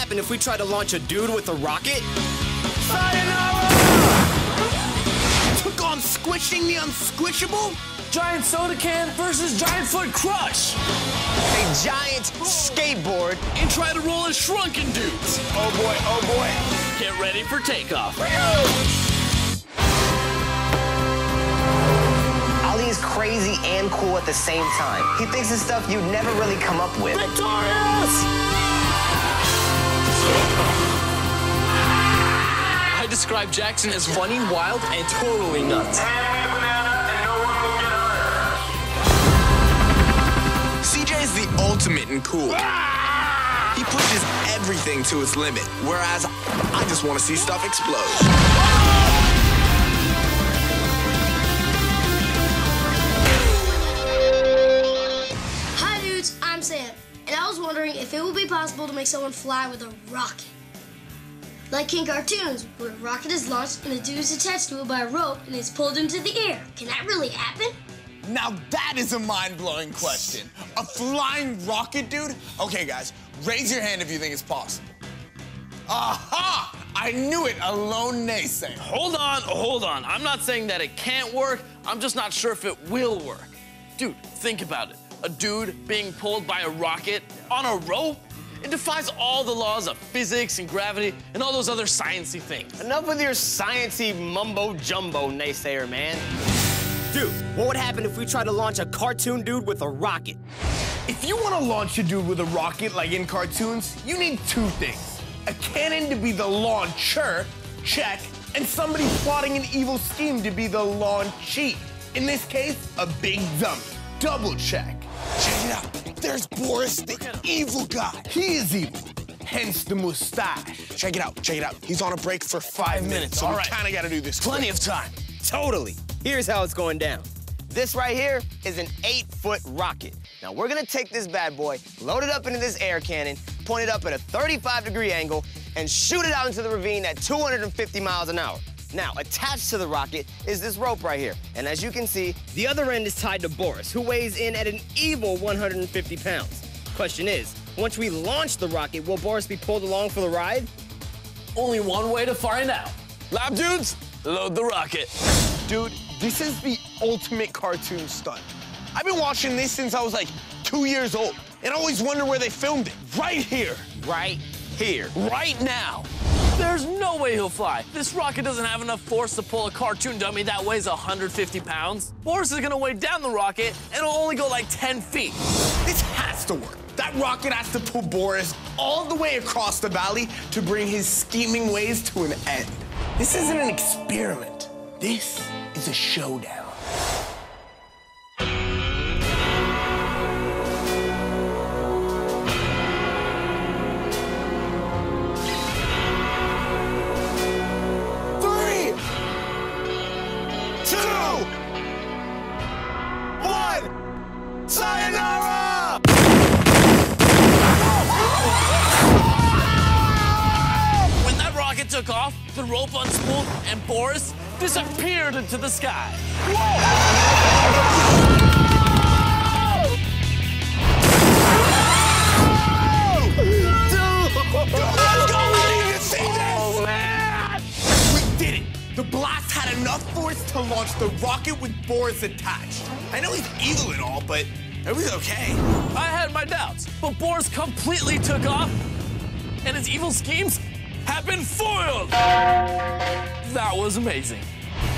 happen if we try to launch a dude with a rocket? Sayonara! Took on squishing the unsquishable? Giant soda can versus giant foot crush. A giant skateboard. And try to roll a shrunken dudes. Oh boy, oh boy. Get ready for takeoff. Ali is crazy and cool at the same time. He thinks of stuff you'd never really come up with. Victorious! I describe Jackson as funny, wild, and totally nuts. CJ is the ultimate in cool. He pushes everything to its limit, whereas I just want to see stuff explode. Hi dudes, I'm Sam, and I was wondering if it would be possible to make someone fly with a rocket. Like in cartoons, where a rocket is launched and a dude is attached to it by a rope and is pulled into the air. Can that really happen? Now that is a mind-blowing question. A flying rocket, dude? Okay, guys, raise your hand if you think it's possible. Aha! I knew it, a lone naysayer. Hold on. I'm not saying that it can't work. I'm just not sure if it will work. Dude, think about it. A dude being pulled by a rocket on a rope? It defies all the laws of physics and gravity and all those other sciencey things. Enough with your sciencey mumbo-jumbo, naysayer, man. Dude, what would happen if we tried to launch a cartoon dude with a rocket? If you want to launch a dude with a rocket like in cartoons, you need two things. A cannon to be the launcher, check, and somebody plotting an evil scheme to be the launchee. In this case, a big dummy, double check. Check it out. There's Boris, the evil guy. He is evil, hence the mustache. Check it out. He's on a break for 5 minutes, so All we right. kind of got to do this Plenty quick. of time. Totally. Here's how it's going down. This right here is an 8-foot rocket. Now we're gonna take this bad boy, load it up into this air cannon, point it up at a 35-degree angle, and shoot it out into the ravine at 250 miles an hour. Now, attached to the rocket is this rope right here. And as you can see, the other end is tied to Boris, who weighs in at an evil 150 pounds. Question is, once we launch the rocket, will Boris be pulled along for the ride? Only one way to find out. Lab dudes, load the rocket. Dude, this is the ultimate cartoon stunt. I've been watching this since I was like 2 years old, and I always wonder where they filmed it. Right here. Right here. Right now. There's no way he'll fly. This rocket doesn't have enough force to pull a cartoon dummy that weighs 150 pounds. Boris is gonna weigh down the rocket, and it'll only go like 10 feet. This has to work. That rocket has to pull Boris all the way across the valley to bring his scheming ways to an end. This isn't an experiment. This is a showdown. Sayonara! When that rocket took off, the rope unspooled and Boris disappeared into the sky. Oh, man! We did it! The blast had enough force to launch the rocket with Boris attached. I know he's evil and all, but it was okay. I had my doubts, but Boris completely took off, and his evil schemes have been foiled. That was amazing.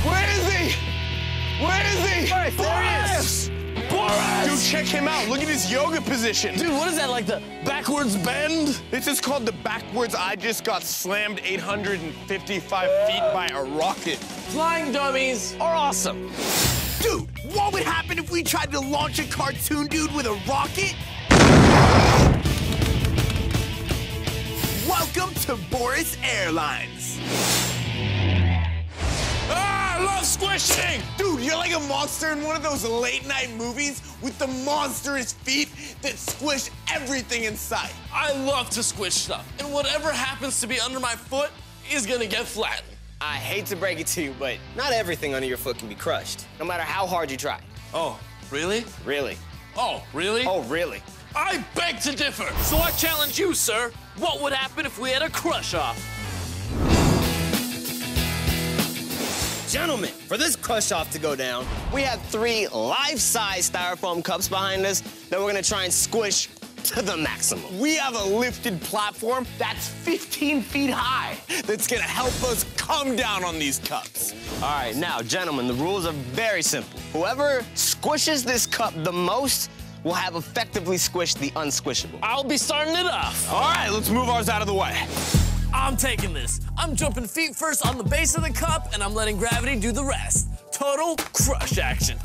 Where is he? Where is he? Boris! Boris! Boris! Dude, check him out. Look at his yoga position. Dude, what is that, like the backwards bend? This is called the backwards I just got slammed 855 feet by a rocket. Flying dummies are awesome. Dude, what would happen if we tried to launch a cartoon dude with a rocket? Welcome to Boris Airlines. Ah, I love squishing! Dude, you're like a monster in one of those late-night movies with the monstrous feet that squish everything in sight. I love to squish stuff, and whatever happens to be under my foot is gonna get flattened. I hate to break it to you, but not everything under your foot can be crushed, no matter how hard you try. Oh, really? Really. Oh, really? Oh, really. I beg to differ. So I challenge you, sir. What would happen if we had a crush-off? Gentlemen, for this crush-off to go down, we have 3 life-size styrofoam cups behind us that we're gonna try and squish to the maximum. We have a lifted platform that's 15 feet high that's gonna help us come down on these cups. All right, now, gentlemen, the rules are very simple. Whoever squishes this cup the most will have effectively squished the unsquishable. I'll be starting it off. All right, let's move ours out of the way. I'm taking this. I'm jumping feet first on the base of the cup, and I'm letting gravity do the rest. Total crush action.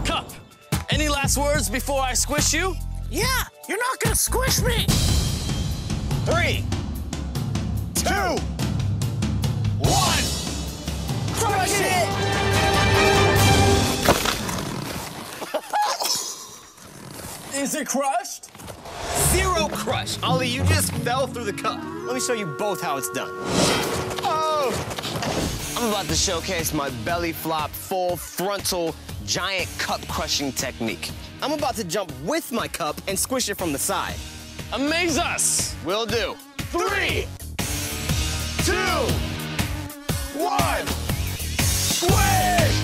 Cup, any last words before I squish you? Yeah, you're not gonna squish me. 3, 2, 1, crush it! Is it crushed? 0 crush. Ollie, you just fell through the cup. Let me show you both how it's done. Oh! I'm about to showcase my belly flop, full frontal, giant cup crushing technique. I'm about to jump with my cup and squish it from the side. Amaze us. Will do. 3, 2, 1, squish!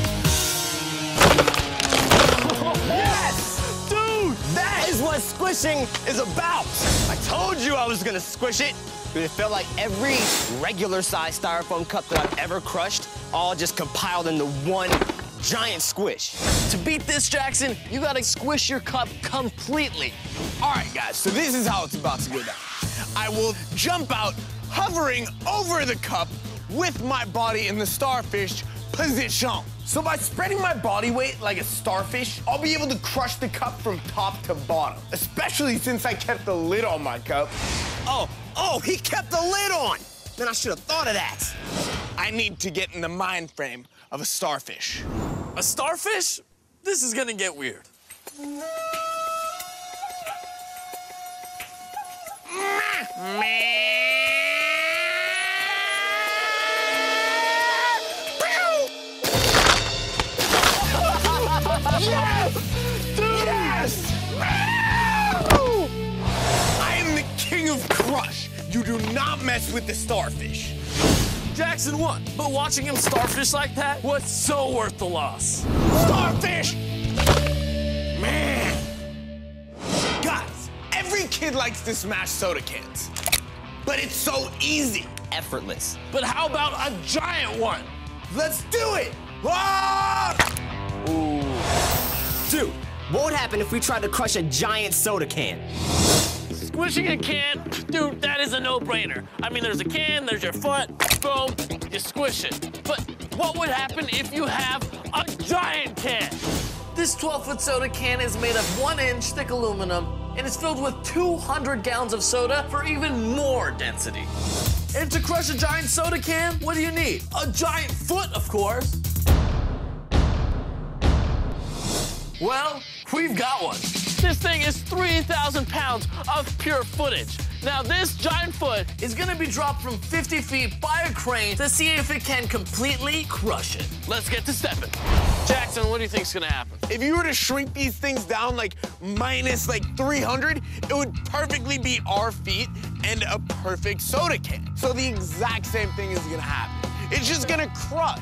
Yes! Dude, that is what squishing is about. I told you I was gonna squish it. Dude, it felt like every regular size styrofoam cup that I've ever crushed all just compiled into one giant squish. To beat this, Jackson, you gotta squish your cup completely. All right, guys, so this is how it's about to go down. I will jump out, hovering over the cup with my body in the starfish position. So by spreading my body weight like a starfish, I'll be able to crush the cup from top to bottom, especially since I kept the lid on my cup. Oh, he kept the lid on. Then I should have thought of that. I need to get in the mind frame of a starfish. A starfish? This is gonna get weird. Yes! Dude! Yes! I am the king of crush. You do not mess with the starfish. Jackson won, but watching him starfish like that was so worth the loss. Starfish! Man! Guys, every kid likes to smash soda cans. But it's so easy. Effortless. But how about a giant one? Let's do it! Ah! Ooh. Dude, what would happen if we tried to crush a giant soda can? Squishing a can, dude, that is a no-brainer. I mean, there's a can, there's your foot, boom, you squish it. But what would happen if you have a giant can? This 12-foot soda can is made of 1-inch thick aluminum and is filled with 200 gallons of soda for even more density. And to crush a giant soda can, what do you need? A giant foot, of course. Well, we've got one. This thing is 3,000 pounds of pure footage. Now, this giant foot is gonna be dropped from 50 feet by a crane to see if it can completely crush it. Let's get to stepping. Jackson, what do you think's gonna happen? If you were to shrink these things down like minus 300, it would perfectly be our feet and a perfect soda can. So the exact same thing is gonna happen. It's just gonna crush.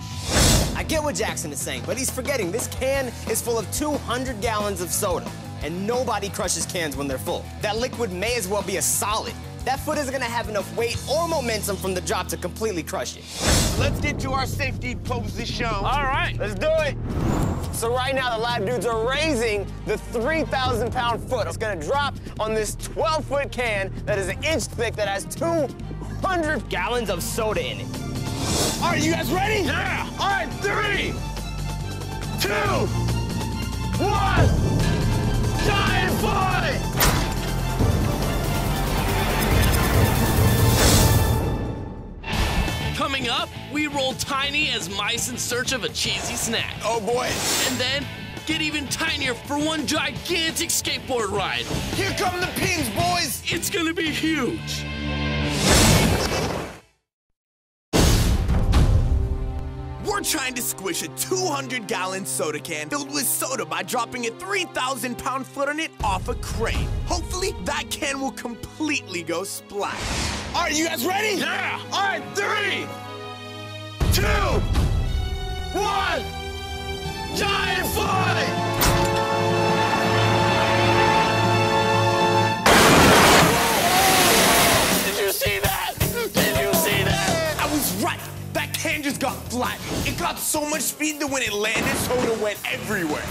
I get what Jackson is saying, but he's forgetting this can is full of 200 gallons of soda, and nobody crushes cans when they're full. That liquid may as well be a solid. That foot isn't gonna have enough weight or momentum from the drop to completely crush it. Let's get to our safety position. All right. Let's do it. So right now, the lab dudes are raising the 3,000-pound foot. It's gonna drop on this 12-foot can that is 1 inch thick that has 200 gallons of soda in it. All right, you guys ready? Yeah. All right, 3, 2, 1. Giant foot! Coming up, we roll tiny as mice in search of a cheesy snack. Oh boy. And then get even tinier for one gigantic skateboard ride. Here come the pins, boys. It's gonna be huge. We're trying to squish a 200-gallon soda can filled with soda by dropping a 3,000-pound foot on it off a crane. Hopefully, that can will completely go splat. All right, you guys ready? Yeah! All right, 3, 2, 1, giant fly! Did you see that? Did you see that? I was right. That can just got flat. It got so much speed that when it landed, soda went everywhere.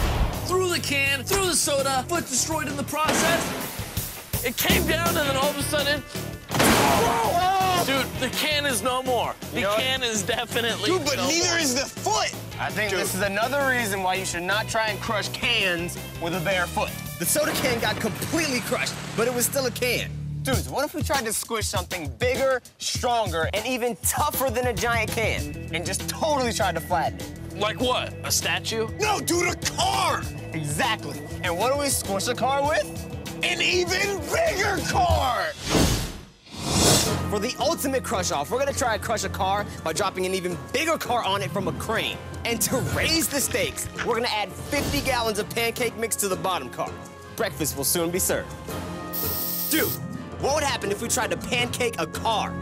Through the can, through the soda, foot destroyed in the process. It came down and then all of a sudden, whoa! Dude, the can is no more. The can is definitely Dude, but no neither more. is the foot. I think this is another reason why you should not try and crush cans with a bare foot. The soda can got completely crushed, but it was still a can. Dudes, what if we tried to squish something bigger, stronger, and even tougher than a giant can, and just totally tried to flatten it? Like what? A statue? No, dude, a car. Exactly. And what do we squish a car with? An even bigger car. For the ultimate crush-off, we're gonna try to crush a car by dropping an even bigger car on it from a crane. And to raise the stakes, we're gonna add 50 gallons of pancake mix to the bottom car. Breakfast will soon be served. Dude, what would happen if we tried to pancake a car?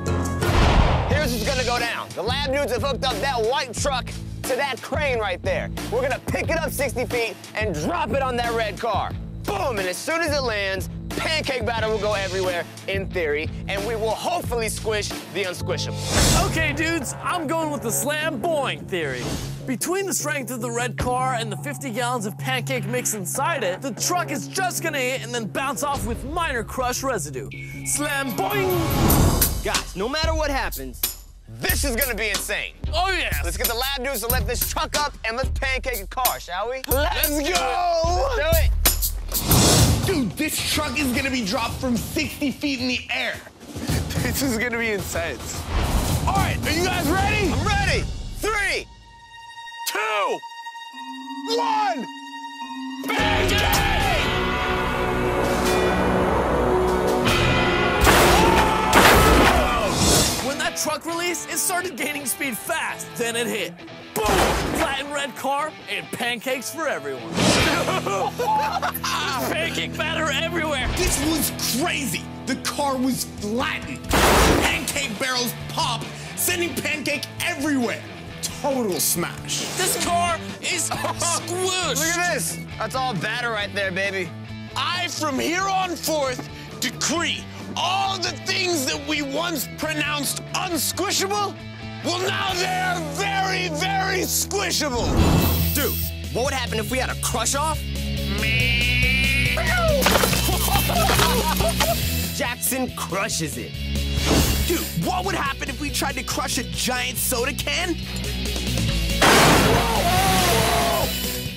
Here's what's gonna go down. The lab dudes have hooked up that white truck to that crane right there. We're gonna pick it up 60 feet and drop it on that red car. Boom, and as soon as it lands, pancake batter will go everywhere, in theory, and we will hopefully squish the unsquishable. Okay, dudes, I'm going with the slam boing theory. Between the strength of the red car and the 50 gallons of pancake mix inside it, the truck is just gonna hit and then bounce off with minor crush residue. Slam boing! Guys, no matter what happens, this is gonna be insane. Oh, yes! Let's get the lab dudes to lift this truck up and let's pancake a car, shall we? Let's go! Do it! Dude, this truck is gonna be dropped from 60 feet in the air. This is gonna be intense. All right, are you guys ready? I'm ready! 3, 2, 1, pancake! When that truck released, it started gaining speed fast. Then it hit. Boom! Flattened red car and pancakes for everyone. There's pancake batter everywhere. This was crazy. The car was flattened. Pancake barrels popped, sending pancake everywhere. Total smash. This car is squished. look at this. That's all batter right there, baby. I, from here on forth, decree all the things that we once pronounced unsquishable, well, now they're very, very squishable. Dude, what would happen if we had a crush-off? Jackson crushes it. Dude, what would happen if we tried to crush a giant soda can?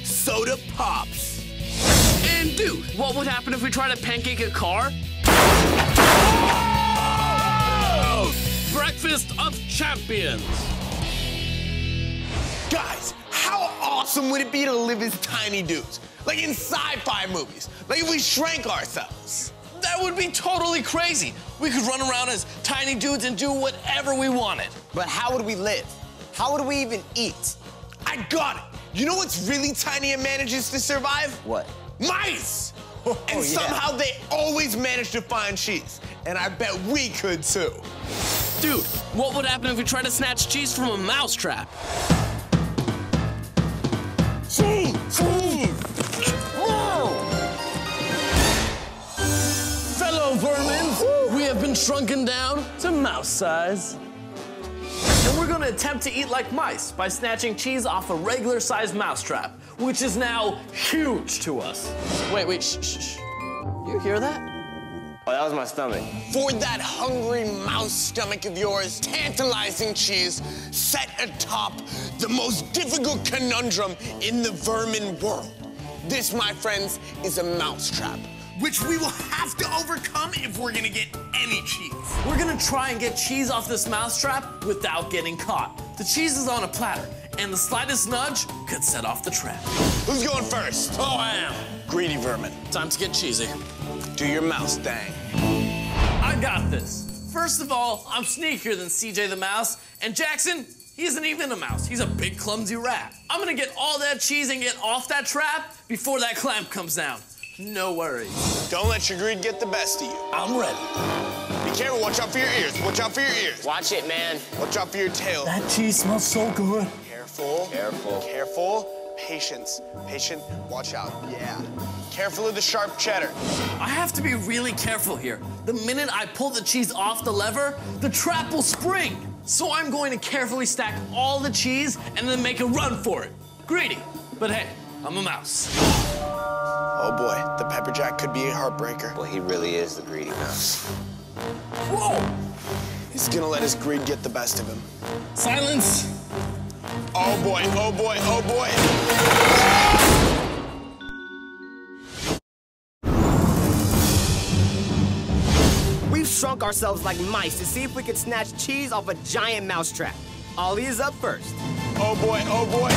Soda pops. And dude, what would happen if we tried to pancake a car? Breakfast of Champions. Guys, how awesome would it be to live as tiny dudes? Like in sci-fi movies. Like if we shrank ourselves. That would be totally crazy. We could run around as tiny dudes and do whatever we wanted. But how would we live? How would we even eat? I got it. You know what's really tiny and manages to survive? What? Mice! And yeah. somehow they always manage to find cheese. And I bet we could too. Dude, what would happen if we tried to snatch cheese from a mousetrap? Cheese! Cheese! Fellow vermins, we have been shrunken down to mouse size. And we're gonna attempt to eat like mice by snatching cheese off a regular-sized mousetrap, which is now huge to us. Wait, shh. You hear that? Oh, that was my stomach. For that hungry mouse stomach of yours, tantalizing cheese set atop the most difficult conundrum in the vermin world. This, my friends, is a mousetrap, which we will have to overcome if we're gonna get any cheese. We're gonna try and get cheese off this mousetrap without getting caught. The cheese is on a platter, and the slightest nudge could set off the trap. Who's going first? Oh, I am. Greedy vermin. Time to get cheesy. Do your mouse thing. I got this. First of all, I'm sneakier than CJ the Mouse, and Jackson, He isn't even a mouse. He's a big, clumsy rat. I'm gonna get all that cheese and get off that trap before that clamp comes down. No worries. Don't let your greed get the best of you. I'm ready. Be careful, watch out for your ears. Watch out for your ears. Watch it, man. Watch out for your tail. That cheese smells so good. Careful. Careful. Careful. Patience. Patient. Watch out. Yeah. Careful of the sharp cheddar. I have to be really careful here. The minute I pull the cheese off the lever, the trap will spring. So I'm going to carefully stack all the cheese and then make a run for it. Greedy, but hey, I'm a mouse. Oh boy, the pepper jack could be a heartbreaker. Well, he really is the greedy mouse. Whoa! He's gonna let his greed get the best of him. Silence. Oh boy, oh boy, oh boy. We've shrunk ourselves like mice to see if we could snatch cheese off a giant mousetrap. Ollie is up first. Oh boy, oh boy.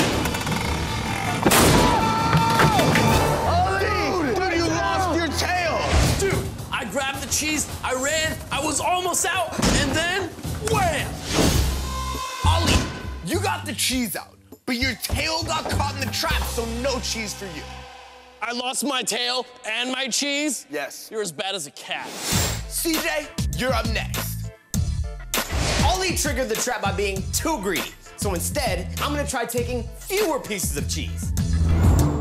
Ollie! Dude, you lost your tail! Dude, I grabbed the cheese, I ran, I was almost out, and then wham! Ollie, you got the cheese out, but your tail got caught in the trap, so no cheese for you. I lost my tail and my cheese? Yes. You're as bad as a cat. CJ, you're up next. Ollie triggered the trap by being too greedy. So instead, I'm gonna try taking fewer pieces of cheese.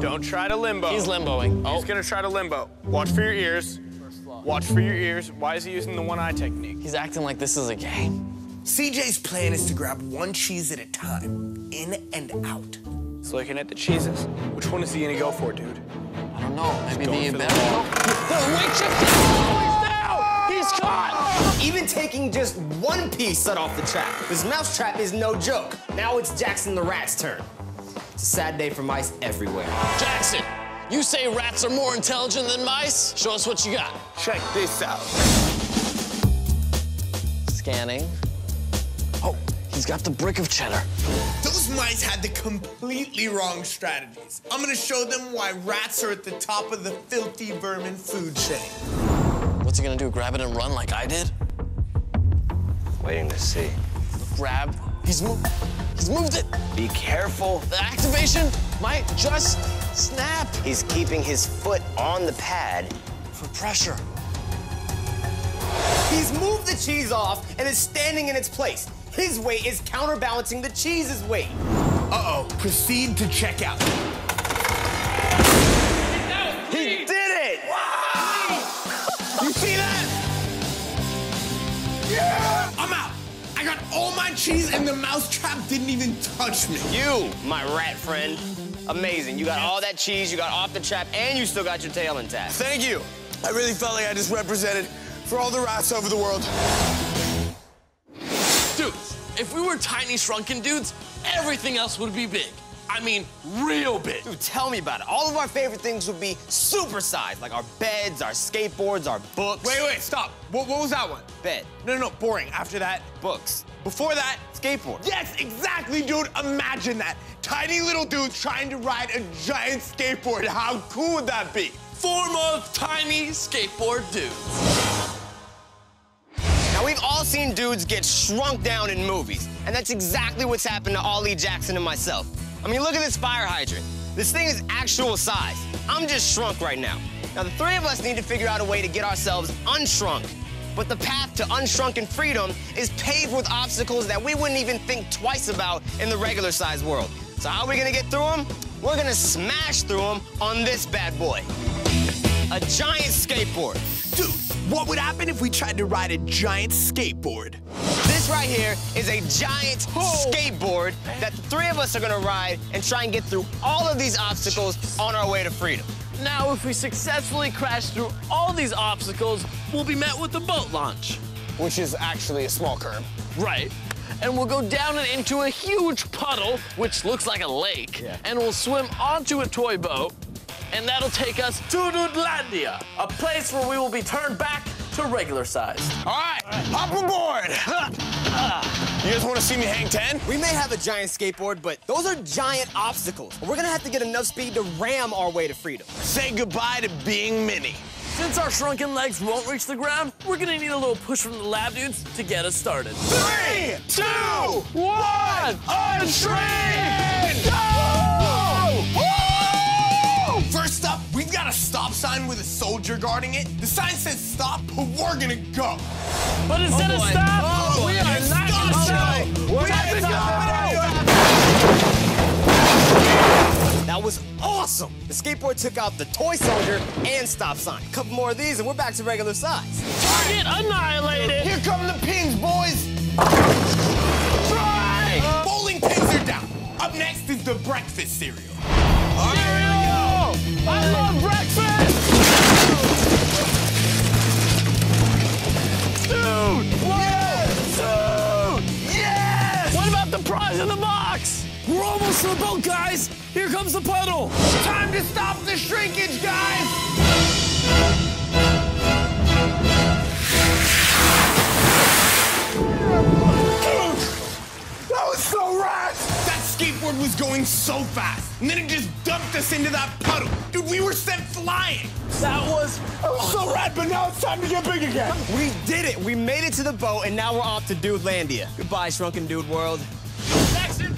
Don't try to limbo. He's limboing. He's gonna try to limbo. Watch for your ears. Watch for your ears. Why is he using the one-eye technique? He's acting like this is a game. CJ's plan is to grab one cheese at a time, in and out. He's looking at the cheeses. Which one is he gonna go for, dude? I don't know, maybe going the for the better. ball. The weight shift. Oh, he's down! He's caught! Even taking just one piece set off the trap. This mouse trap is no joke. Now it's Jackson the rat's turn. It's a sad day for mice everywhere. Jackson, you say rats are more intelligent than mice? Show us what you got. Check this out. Scanning. Oh, he's got the brick of cheddar. Those mice had the completely wrong strategies. I'm gonna show them why rats are at the top of the filthy vermin food chain. What's he gonna do, grab it and run like I did? Waiting to see. Grab, he's moved it. Be careful. The activation might just snap. He's keeping his foot on the pad. For pressure. He's moved the cheese off and is standing in its place. His weight is counterbalancing the cheese's weight. Uh-oh, proceed to check out. He did it! You see that? Yeah! I'm out. I got all my cheese and the mousetrap didn't even touch me. You, my rat friend. Amazing. You got all that cheese, you got off the trap, and you still got your tail intact. Thank you. I really felt like I just represented for all the rats over the world. Dudes, if we were tiny shrunken dudes, everything else would be big. I mean, real big. Dude, tell me about it. All of our favorite things would be supersized, like our beds, our skateboards, our books. Wait, stop. What was that one? Bed, No, boring. After that, books, before that, skateboard. yes, exactly, dude. Imagine that. Tiny little dudes trying to ride a giant skateboard. How cool would that be? Form of tiny skateboard dudes. Now, we've all seen dudes get shrunk down in movies, and that's exactly what's happened to Ollie, Jackson, and myself. I mean, look at this fire hydrant. This thing is actual size. I'm just shrunk right now. Now, the three of us need to figure out a way to get ourselves unshrunk. But the path to unshrunken freedom is paved with obstacles that we wouldn't even think twice about in the regular size world. So how are we gonna get through them? We're gonna smash through them on this bad boy. A giant skateboard. Dude, what would happen if we tried to ride a giant skateboard? This right here is a giant skateboard that the three of us are gonna ride and try and get through all of these obstacles on our way to freedom. Now, if we successfully crash through all these obstacles, we'll be met with a boat launch. Which is actually a small curb. Right. And we'll go down and into a huge puddle, which looks like a lake, and we'll swim onto a toy boat, and that'll take us to Dudelandia, a place where we will be turned back to regular size. All right, hop aboard. You guys want to see me hang 10? We may have a giant skateboard, but those are giant obstacles. We're gonna have to get enough speed to ram our way to freedom. Say goodbye to being mini. Since our shrunken legs won't reach the ground, we're gonna need a little push from the lab dudes to get us started. 3, 2, 1, unshrink! Go! First up, we've got a stop sign with a soldier guarding it. The sign says stop, but we're gonna go. But instead of stop, we are not gonna stop. We're gonna go! That was awesome. The skateboard took out the toy soldier and stop sign. A couple more of these and we're back to regular size. Target annihilated. Here come the pins, boys! Strike! Bowling pins are down. Up next is the breakfast cereal. Cereal! I love breakfast! Dude! Yes! Dude! Yes! What about the prize in the box? We're almost to the boat, guys! Here comes the puddle! Time to stop the shrinkage, guys! That was so rad! That skateboard was going so fast, and then it just dumped us into that puddle. Dude, we were sent flying. That was So rad, but now it's time to get big again. We did it. We made it to the boat and now we're off to Dudelandia. Goodbye, Shrunken Dude World. Jackson!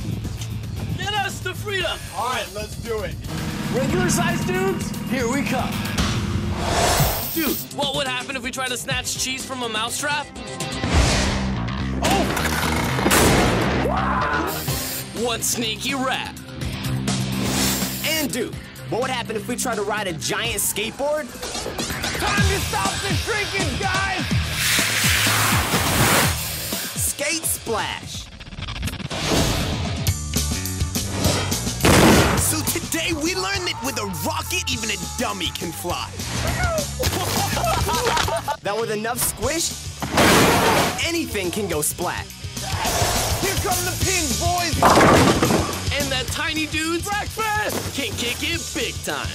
Get us to freedom! All right, let's do it. Regular sized dudes, here we come. Dude, what would happen if we tried to snatch cheese from a mousetrap? Oh! What sneaky rat? And dude, what would happen if we tried to ride a giant skateboard? Time to stop the shrinkage, guys! Skate splash. So today we learned that with a rocket, even a dummy can fly. That with enough squish, anything can go splat. Here come the pins, boys! And that tiny dude's breakfast can kick it big time.